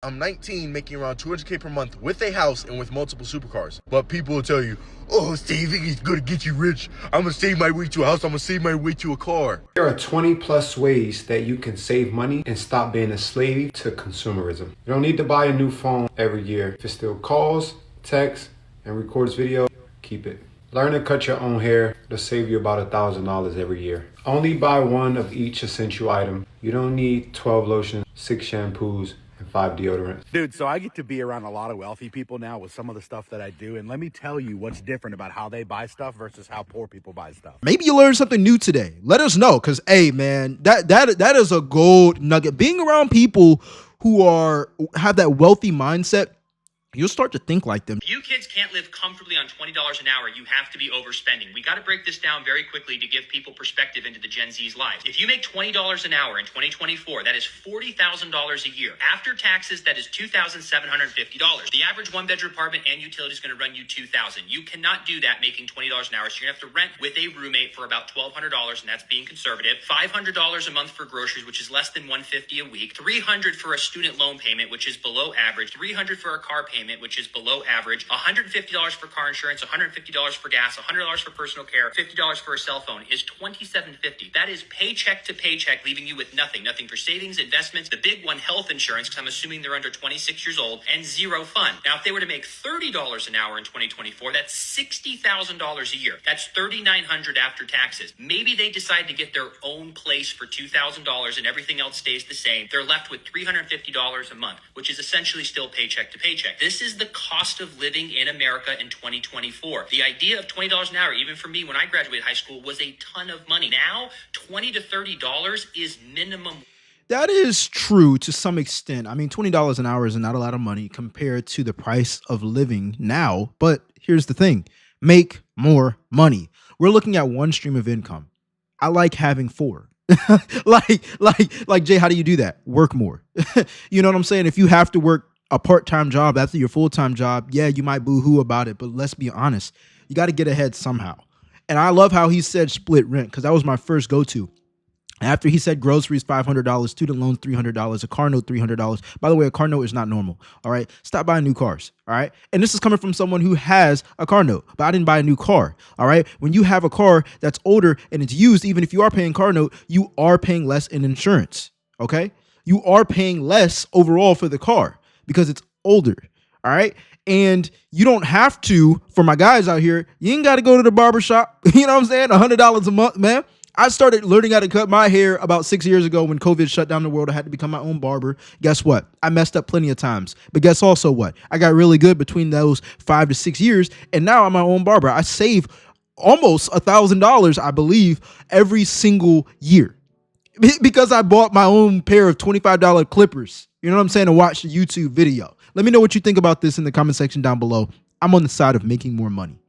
I'm 19, making around 200K per month with a house and with multiple supercars. But people will tell you, oh, saving is going to get you rich. I'm going to save my way to a house. I'm going to save my way to a car. There are 20 plus ways that you can save money and stop being a slave to consumerism. You don't need to buy a new phone every year. If it still calls, texts, and records video, keep it. Learn to cut your own hair. It'll save you about $1,000 every year. Only buy one of each essential item. You don't need 12 lotions, 6 shampoos, and 5 deodorants. Dude, so I get to be around a lot of wealthy people now with some of the stuff that I do. And let me tell you what's different about how they buy stuff versus how poor people buy stuff. Maybe you learned something new today. Let us know, because, hey, man, that is a gold nugget. Being around people who have that wealthy mindset, you'll start to think like them. If you kids can't live comfortably on $20 an hour, you have to be overspending. We got to break this down very quickly to give people perspective into the Gen Z's lives. If you make $20 an hour in 2024, that is $40,000 a year. After taxes, that is $2,750. The average one-bedroom apartment and utility is going to run you $2,000. You cannot do that making $20 an hour, so you're going to have to rent with a roommate for about $1,200, and that's being conservative. $500 a month for groceries, which is less than $150 a week. $300 for a student loan payment, which is below average. $300 for a car payment, which is below average. $150 for car insurance, $150 for gas, $100 for personal care, $50 for a cell phone is $2,750. That is paycheck to paycheck, leaving you with nothing for savings, investments, the big one, health insurance, because I'm assuming they're under 26 years old, and zero fun. Now, if they were to make $30 an hour in 2024, that's $60,000 a year. That's $3,900 after taxes. Maybe they decide to get their own place for $2,000 and everything else stays the same. They're left with $350 a month, which is essentially still paycheck to paycheck. This is the cost of living in America in 2024. The idea of $20 an hour, even for me when I graduated high school, was a ton of money. Now, $20 to $30 is minimum. That is true to some extent. I mean, $20 an hour is not a lot of money compared to the price of living now. But here's the thing. Make more money. We're looking at one stream of income. I like having 4. like Jay, how do you do that? Work more. You know what I'm saying? If you have to work a part-time job after your full-time job, yeah, you might boo-hoo about it, but let's be honest. You got to get ahead somehow. And I love how he said split rent, because that was my first go-to. After he said groceries, $500, student loans, $300, a car note, $300. By the way, a car note is not normal, all right? Stop buying new cars, all right? And this is coming from someone who has a car note, but I didn't buy a new car, all right? When you have a car that's older and it's used, even if you are paying car note, you are paying less in insurance, okay? You are paying less overall for the car because it's older, all right? And you don't have to, for my guys out here, you ain't got to go to the barber shop. You know what I'm saying? $100 a month, man. I started learning how to cut my hair about 6 years ago when COVID shut down the world. I had to become my own barber. Guess what? I messed up plenty of times. But guess also what? I got really good between those 5 to 6 years. And now I'm my own barber. I save almost $1,000, I believe, every single year because I bought my own pair of $25 clippers. You know what I'm saying? To watch the YouTube video. Let me know what you think about this in the comment section down below. I'm on the side of making more money.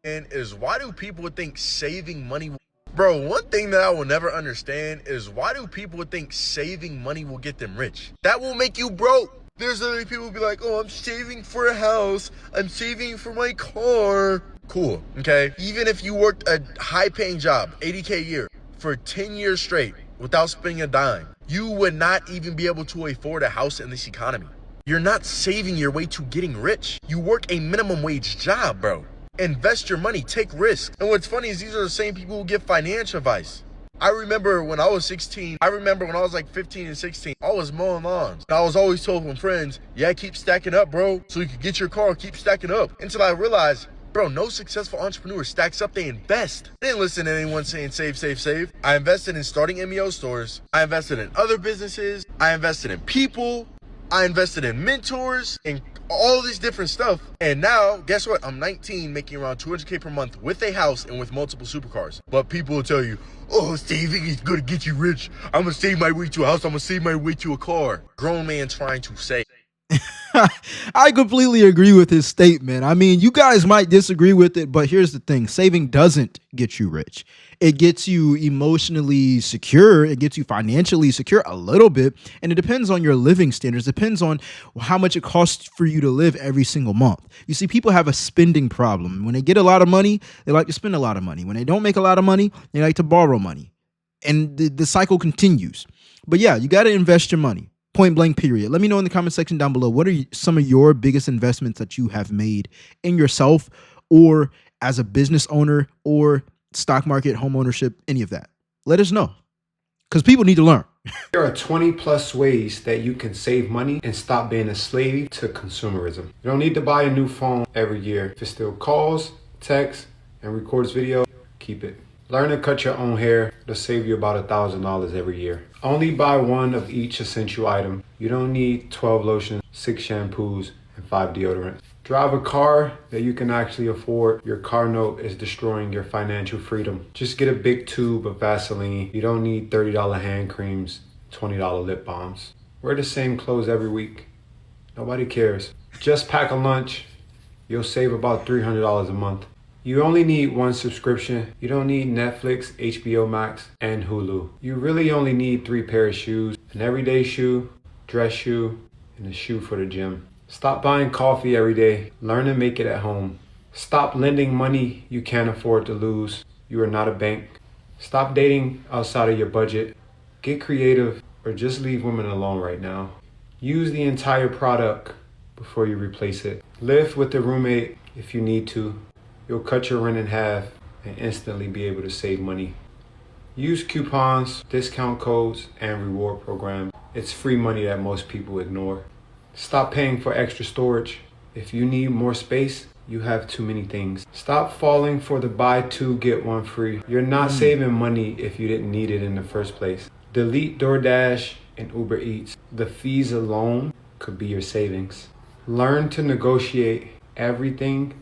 And is why do people think saving money? Bro, one thing that I will never understand is why do people think saving money will get them rich? That will make you broke. There's other people who be like, oh, I'm saving for a house. I'm saving for my car. Cool, okay? Even if you worked a high-paying job, 80K a year, for 10 years straight without spending a dime, you would not even be able to afford a house in this economy. You're not saving your way to getting rich. You work a minimum wage job, bro. Invest your money, take risks. And what's funny is these are the same people who give financial advice. I remember when I was 16, I remember when I was like 15 and 16, I was mowing lawns. And I was always told from friends, yeah, keep stacking up, bro, so you can get your car, keep stacking up. Until I realized, bro, no successful entrepreneur stacks up, they invest. I didn't listen to anyone saying save, save, save. I invested in starting MEO stores. I invested in other businesses. I invested in people. I invested in mentors and all this different stuff. And now, guess what? I'm 19, making around 200K per month with a house and with multiple supercars. But people will tell you, oh, saving is going to get you rich. I'm going to save my way to a house. I'm going to save my way to a car. Grown man trying to save. I completely agree with his statement. I mean, you guys might disagree with it, but here's the thing. Saving doesn't get you rich. It gets you emotionally secure. It gets you financially secure a little bit. And it depends on your living standards. It depends on how much it costs for you to live every single month. You see, people have a spending problem. When they get a lot of money, they like to spend a lot of money. When they don't make a lot of money, they like to borrow money. And the cycle continues. But yeah, you got to invest your money. Point blank, period. Let me know in the comment section down below. What are some of your biggest investments that you have made in yourself or as a business owner or stock market, home ownership, any of that? Let us know because people need to learn. There are 20 plus ways that you can save money and stop being a slave to consumerism. You don't need to buy a new phone every year. If it still calls, texts, and records video, keep it. Learn to cut your own hair. It'll save you about $1,000 every year. Only buy one of each essential item. You don't need 12 lotions, 6 shampoos, and 5 deodorants. Drive a car that you can actually afford. Your car note is destroying your financial freedom. Just get a big tube of Vaseline. You don't need $30 hand creams, $20 lip balms. Wear the same clothes every week. Nobody cares. Just pack a lunch. You'll save about $300 a month. You only need one subscription. You don't need Netflix, HBO Max, and Hulu. You really only need 3 pairs of shoes. An everyday shoe, dress shoe, and a shoe for the gym. Stop buying coffee every day. Learn to make it at home. Stop lending money you can't afford to lose. You are not a bank. Stop dating outside of your budget. Get creative or just leave women alone right now. Use the entire product before you replace it. Live with a roommate if you need to. You'll cut your rent in half and instantly be able to save money. Use coupons, discount codes, and reward programs. It's free money that most people ignore. Stop paying for extra storage. If you need more space, you have too many things. Stop falling for the buy 2, get 1 free. You're not saving money if you didn't need it in the first place. Delete DoorDash and Uber Eats. The fees alone could be your savings. Learn to negotiate. Everything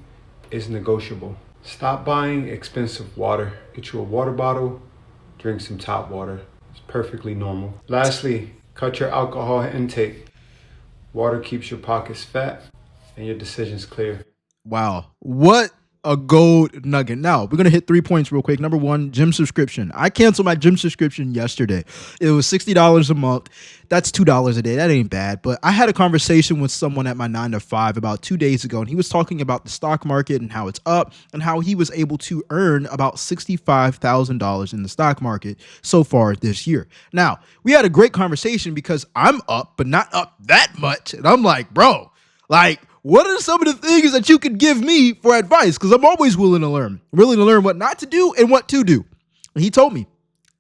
is negotiable. Stop buying expensive water. Get you a water bottle, drink some tap water. It's perfectly normal. Lastly, cut your alcohol intake. Water keeps your pockets fat and your decisions clear. Wow. What a gold nugget. Now, we're going to hit 3 points real quick. Number 1, gym subscription. I canceled my gym subscription yesterday. It was $60 a month. That's $2 a day. That ain't bad. But I had a conversation with someone at my 9 to 5 about 2 days ago, and he was talking about the stock market and how it's up and how he was able to earn about $65,000 in the stock market so far this year. Now, we had a great conversation because I'm up, but not up that much. And I'm like, bro, like, what are some of the things that you could give me for advice? Because I'm always willing to learn what not to do and what to do. And he told me,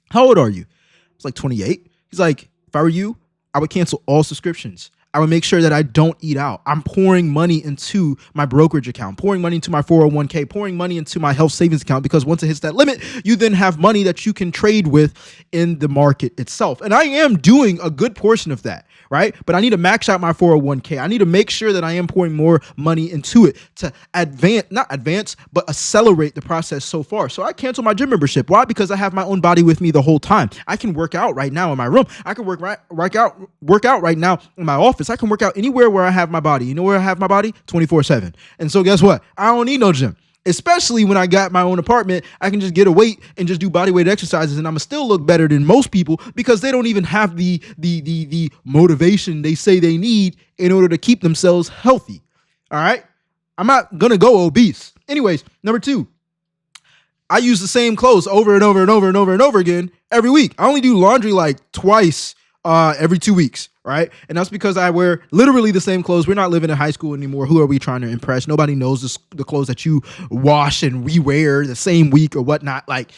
how old are you? I was like 28. He's like, if I were you, I would cancel all subscriptions. I would make sure that I don't eat out. I'm pouring money into my brokerage account, pouring money into my 401k, pouring money into my health savings account, because once it hits that limit, you then have money that you can trade with in the market itself. And I am doing a good portion of that, right? But I need to max out my 401k. I need to make sure that I am pouring more money into it to but accelerate the process so far. So I canceled my gym membership. Why? Because I have my own body with me the whole time. I can work out right now in my room. I can work out right now in my office. I can work out anywhere where I have my body. You know where I have my body? 24/7. And so guess what? I don't need no gym. Especially when I got my own apartment, I can just get a weight and just do body weight exercises, and I'm gonna still look better than most people because they don't even have the motivation they say they need in order to keep themselves healthy. All right? I'm not gonna go obese. Anyways, number 2, I use the same clothes over and over and over and over and over again every week. I only do laundry like twice every 2 weeks. Right. And that's because I wear literally the same clothes. We're not living in high school anymore. Who are we trying to impress? Nobody knows the clothes that you wash and rewear the same week or whatnot. Like,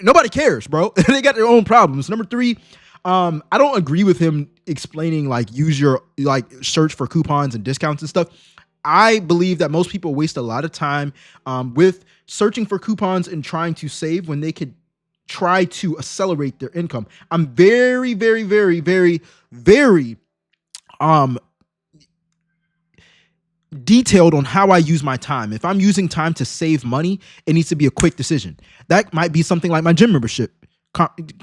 nobody cares, bro. They got their own problems. Number 3, I don't agree with him explaining like search for coupons and discounts and stuff. I believe that most people waste a lot of time with searching for coupons and trying to save when they could try to accelerate their income. I'm very, very, very, very, very detailed on how I use my time. If I'm using time to save money, it needs to be a quick decision. That might be something like my gym membership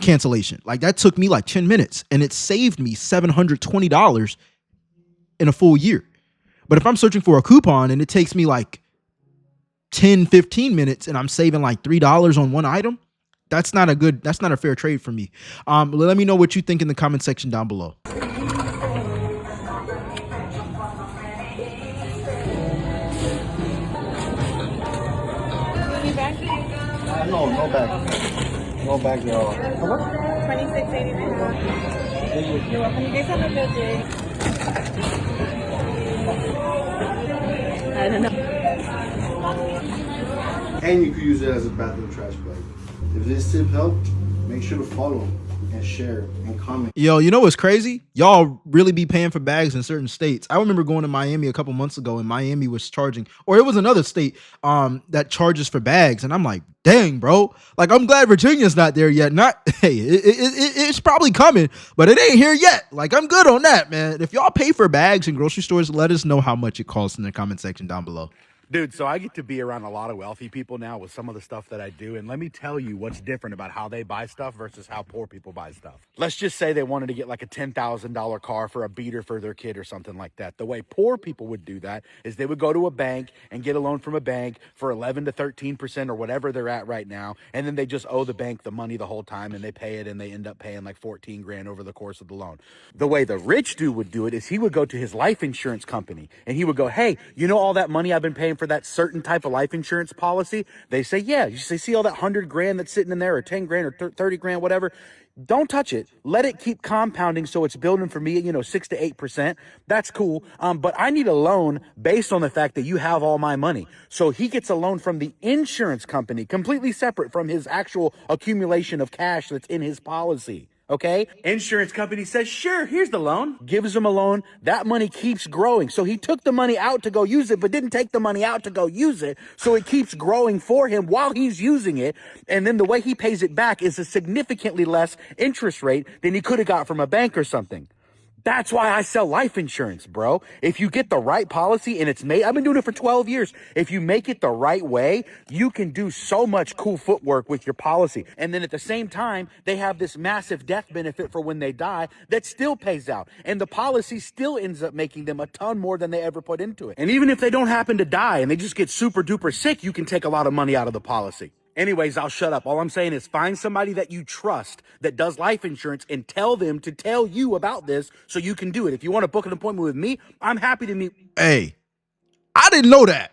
cancellation. Like, that took me like 10 minutes and it saved me $720 in a full year. But if I'm searching for a coupon and it takes me like 10, 15 minutes and I'm saving like $3 on one item, that's not a fair trade for me. Let me know what you think in the comment section down below. No bag. No bag, y'all. How much? $26.89. You're welcome. You guys have a good day. I don't know. And you could use it as a bathroom trash bag. If this tip helped, make sure to follow and share and comment. Yo, you know what's crazy? Y'all really be paying for bags in certain states. I remember going to Miami a couple months ago, and Miami was charging, or it was another state that charges for bags, and I'm like, dang, bro. Like, I'm glad Virginia's not there yet. Not, hey, it's probably coming, but it ain't here yet. Like, I'm good on that, man. If y'all pay for bags in grocery stores, let us know how much it costs in the comment section down below. Dude, so I get to be around a lot of wealthy people now with some of the stuff that I do. And let me tell you what's different about how they buy stuff versus how poor people buy stuff. Let's just say they wanted to get like a $10,000 car for a beater for their kid or something like that. The way poor people would do that is they would go to a bank and get a loan from a bank for 11 to 13% or whatever they're at right now. And then they just owe the bank the money the whole time and they pay it and they end up paying like 14 grand over the course of the loan. The way the rich dude would do it is he would go to his life insurance company and he would go, hey, you know all that money I've been paying for that certain type of life insurance policy? They say, yeah. You say, see all that 100 grand that's sitting in there, or 10 grand or 30 grand, whatever. Don't touch it. Let it keep compounding so it's building for me, 6 to 8%. That's cool. But I need a loan based on the fact that you have all my money. So he gets a loan from the insurance company, completely separate from his actual accumulation of cash that's in his policy. Okay? Insurance company says, sure, here's the loan. Gives him a loan. That money keeps growing. So he took the money out to go use it, but didn't take the money out to go use it. So it keeps growing for him while he's using it. And then the way he pays it back is a significantly less interest rate than he could have got from a bank or something. That's why I sell life insurance, bro. If you get the right policy and it's made, I've been doing it for 12 years. If you make it the right way, you can do so much cool footwork with your policy. And then at the same time, they have this massive death benefit for when they die that still pays out. And the policy still ends up making them a ton more than they ever put into it. And even if they don't happen to die and they just get super duper sick, you can take a lot of money out of the policy. Anyways, I'll shut up. All I'm saying is find somebody that you trust that does life insurance and tell them to tell you about this so you can do it. If you want to book an appointment with me, I'm happy to meet. Hey, I didn't know that.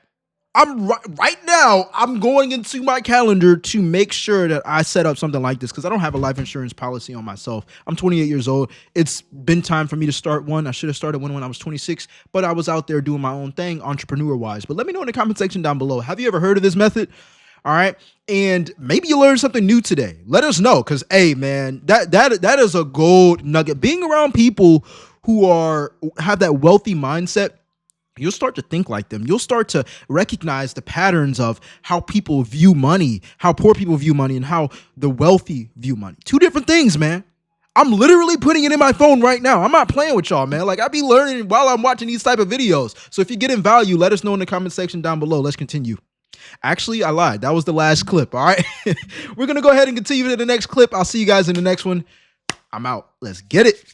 I'm right now, I'm going into my calendar to make sure that I set up something like this because I don't have a life insurance policy on myself. I'm 28 years old. It's been time for me to start one. I should have started one when I was 26, but I was out there doing my own thing entrepreneur-wise. But let me know in the comment section down below. Have you ever heard of this method? All right. And maybe you learned something new today. Let us know. Cause hey, man, that is a gold nugget. Being around people who have that wealthy mindset, you'll start to think like them. You'll start to recognize the patterns of how people view money, how poor people view money, and how the wealthy view money. Two different things, man. I'm literally putting it in my phone right now. I'm not playing with y'all, man. Like I be learning while I'm watching these type of videos. So if you're getting value, let us know in the comment section down below. Let's continue. Actually, I lied. That was the last clip. All right. We're going to go ahead and continue to the next clip. I'll see you guys in the next one. I'm out. Let's get it.